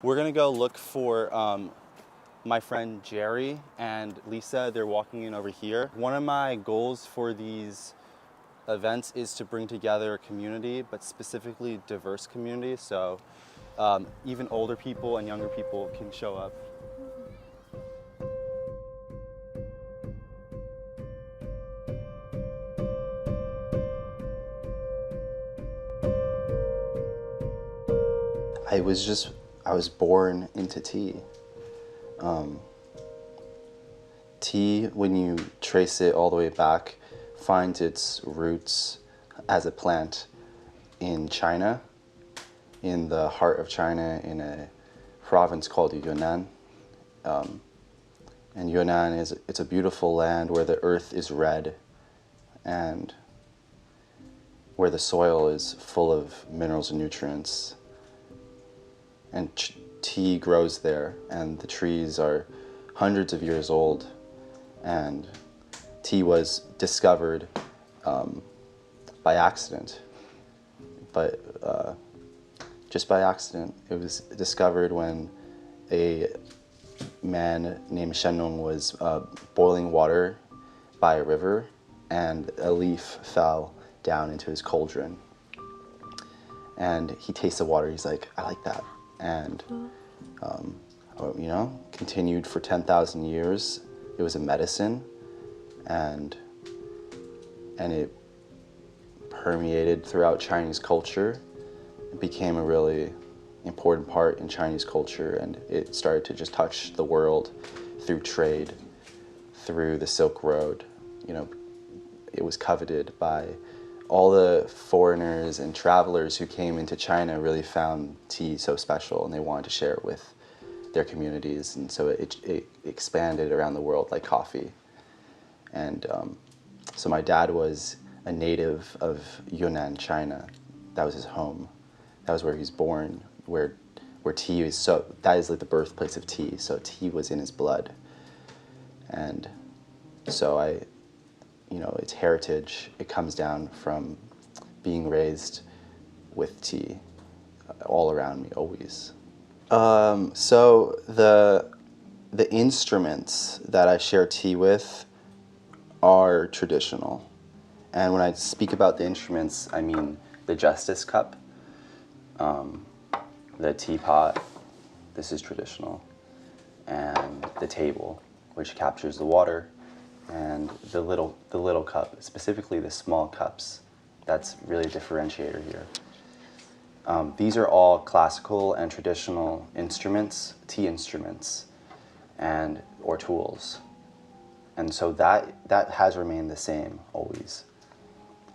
We're gonna go look for my friend Jerry and Lisa. They're walking in over here. One of my goals for these events is to bring together a community, but specifically diverse community. So even older people and younger people can show up. I was born into tea. Tea, when you trace it all the way back, finds its roots as a plant in China, in the heart of China, in a province called Yunnan. And Yunnan it's a beautiful land where the earth is red and where the soil is full of minerals and nutrients. And tea grows there, and the trees are hundreds of years old. And tea was discovered by accident, but just by accident. It was discovered when a man named Shenong was boiling water by a river, and a leaf fell down into his cauldron. And he tastes the water. He's like, I like that. And continued for 10,000 years. It was a medicine, and it permeated throughout Chinese culture. It became a really important part in Chinese culture, and it started to just touch the world through trade, through the Silk Road. It was coveted by all the foreigners and travelers who came into China. Really found tea so special, and they wanted to share it with their communities, and so it expanded around the world like coffee. And so my dad was a native of Yunnan, China. That was his home. That was where he was born, where tea is that is like the birthplace of tea. So tea was in his blood. And so its heritage, it comes down from being raised with tea all around me, always. So the instruments that I share tea with are traditional. And when I speak about the instruments, I mean the justice cup, the teapot, this is traditional, and the table, which captures the water, and the little cup, specifically the small cups. That's really a differentiator here. These are all classical and traditional instruments, tea instruments, or tools. And so that has remained the same always,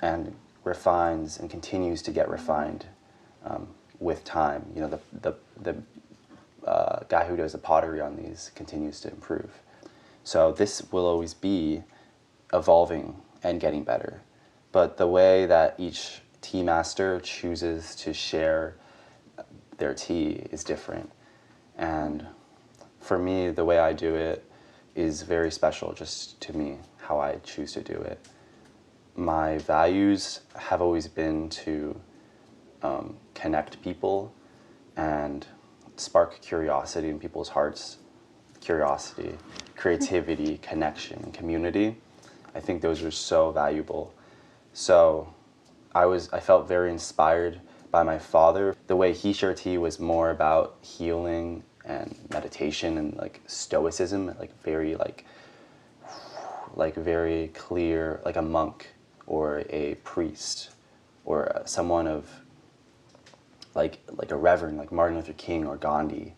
and refines and continues to get refined with time. The guy who does the pottery on these continues to improve. So this will always be evolving and getting better. But the way that each tea master chooses to share their tea is different. And for me, the way I do it is very special just to me, how I choose to do it. My values have always been to connect people and spark curiosity in people's hearts. Curiosity, creativity, connection, community. I think those are so valuable. So I felt very inspired by my father. The way he shared tea was more about healing and meditation and like stoicism, very clear, like a monk or a priest or someone of like a reverend, like Martin Luther King or Gandhi,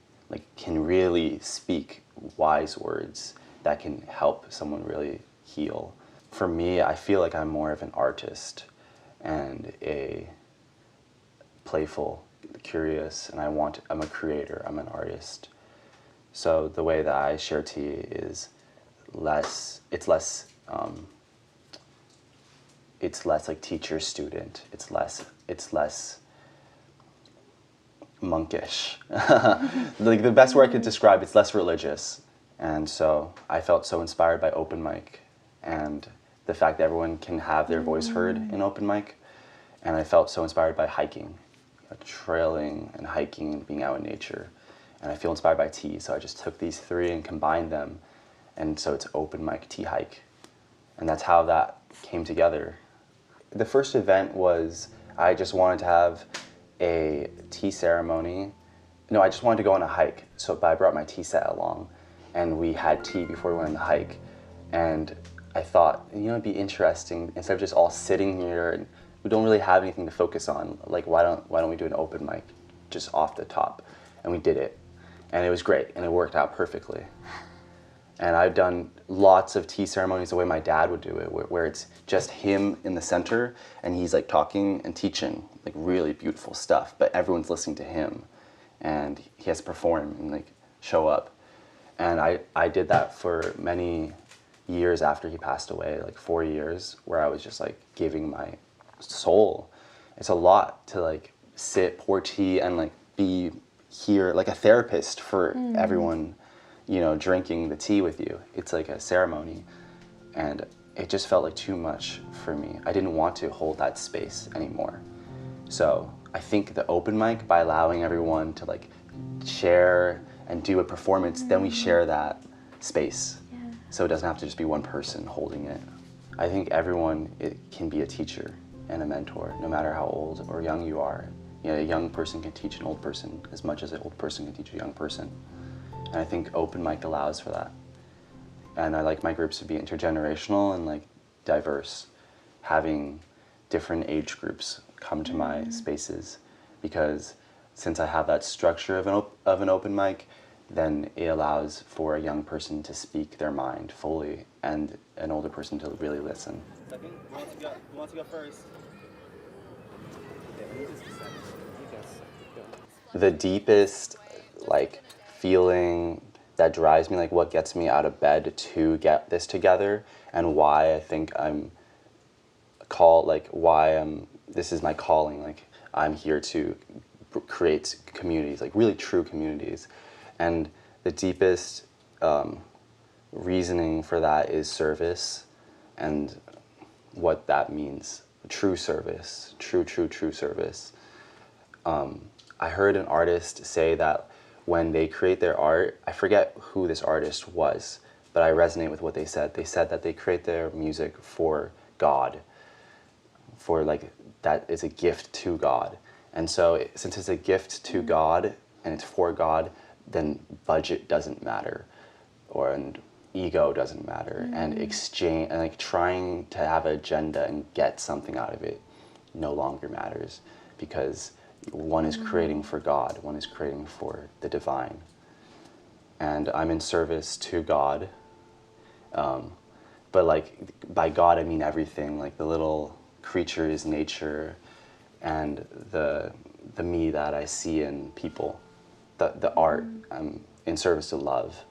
can really speak wise words that can help someone really heal. For me, I feel like I'm more of an artist and a playful, curious, and I'm a creator, I'm an artist. So the way that I share tea is less like teacher student. It's less monkish. Like the best word I could describe, it's less religious. And so I felt so inspired by open mic and the fact that everyone can have their voice heard in open mic. And I felt so inspired by hiking, trailing and hiking and being out in nature. and I feel inspired by tea, so I just took these three and combined them, and so it's open mic tea hike, and that's how that came together. The first event was I just wanted to have a tea ceremony. No, I just wanted to go on a hike, so but I brought my tea set along, and we had tea before we went on the hike, and I thought, it'd be interesting instead of just all sitting here and we don't really have anything to focus on. Like, why don't we do an open mic just off the top? And we did it, and it was great, and it worked out perfectly. And I've done lots of tea ceremonies the way my dad would do it, where it's just him in the center, and he's like talking and teaching like really beautiful stuff, but everyone's listening to him, and he has to perform and like show up. And I did that for many years after he passed away, like 4 years, where I was just like giving my soul. It's a lot to like sit, pour tea, and like be here like a therapist for everyone, drinking the tea with you. It's like a ceremony, and it just felt like too much for me. I didn't want to hold that space anymore. So I think the open mic, by allowing everyone to like share and do a performance, then we share that space. So it doesn't have to just be one person holding it. I think everyone can be a teacher and a mentor, no matter how old or young you are. A young person can teach an old person as much as an old person can teach a young person. And I think open mic allows for that. And I like my groups to be intergenerational and like diverse, having different age groups come to my spaces, because since I have that structure of an open mic, then it allows for a young person to speak their mind fully and an older person to really listen. Second, who wants to go first? Yeah, you just decide. You guys go. The deepest like feeling that drives me, like what gets me out of bed to get this together, and why I think this is my calling, like I'm here to create communities, like really true communities. And the deepest reasoning for that is service, and what that means. True service, true service. I heard an artist say that when they create their art, I forget who this artist was, but I resonate with what they said. They said that they create their music for God, for like, that is a gift to God. And so since it's a gift to God and it's for God, then budget doesn't matter, and ego doesn't matter, and exchange and like trying to have an agenda and get something out of it no longer matters, because one is creating for God, one is creating for the divine. And I'm in service to God, but like by God I mean everything, like the little creatures, nature, and the me that I see in people, the art. I'm in service to love.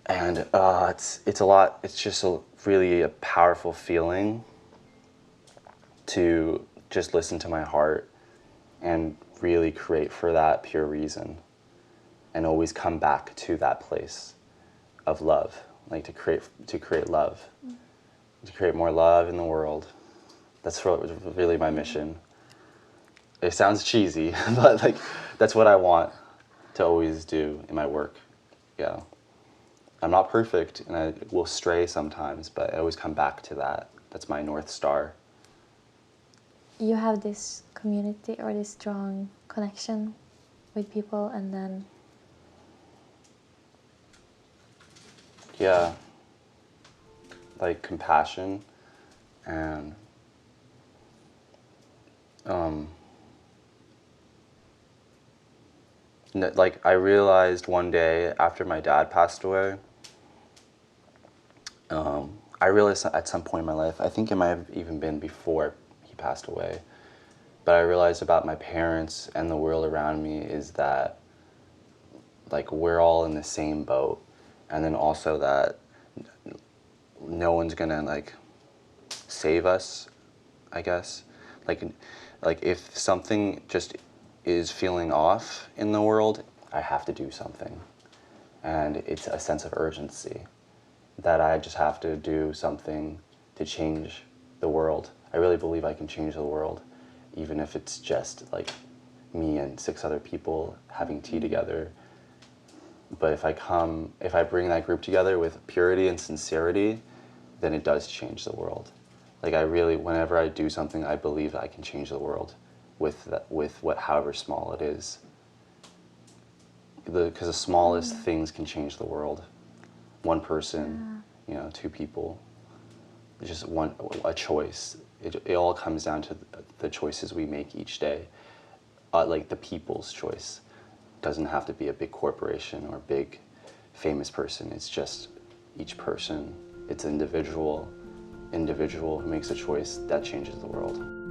And it's a lot. It's just really a powerful feeling to just listen to my heart and really create for that pure reason, and always come back to that place of love, like to create love, to create more love in the world. That's really my mission. It sounds cheesy, but like that's what I want to always do in my work. Yeah. I'm not perfect, and I will stray sometimes, but I always come back to that. That's my North Star. You have this community or this strong connection with people, and then... Yeah. Like compassion, and like I realized one day after my dad passed away, I realized at some point in my life, I think it might have even been before he passed away, but I realized about my parents and the world around me is that like we're all in the same boat, and then also that no one's gonna like save us, I guess. Like if something just is feeling off in the world, I have to do something. And it's a sense of urgency that I just have to do something to change the world. I really believe I can change the world, even if it's just like me and 6 other people having tea together. But if I bring that group together with purity and sincerity, then it does change the world. Like I really, whenever I do something, I believe that I can change the world with however small it is. Because the smallest things can change the world. One person, 2 people, just a choice. It all comes down to the choices we make each day. Like the people's choice. Doesn't have to be a big corporation or big famous person. It's just each person. It's individual who makes a choice that changes the world.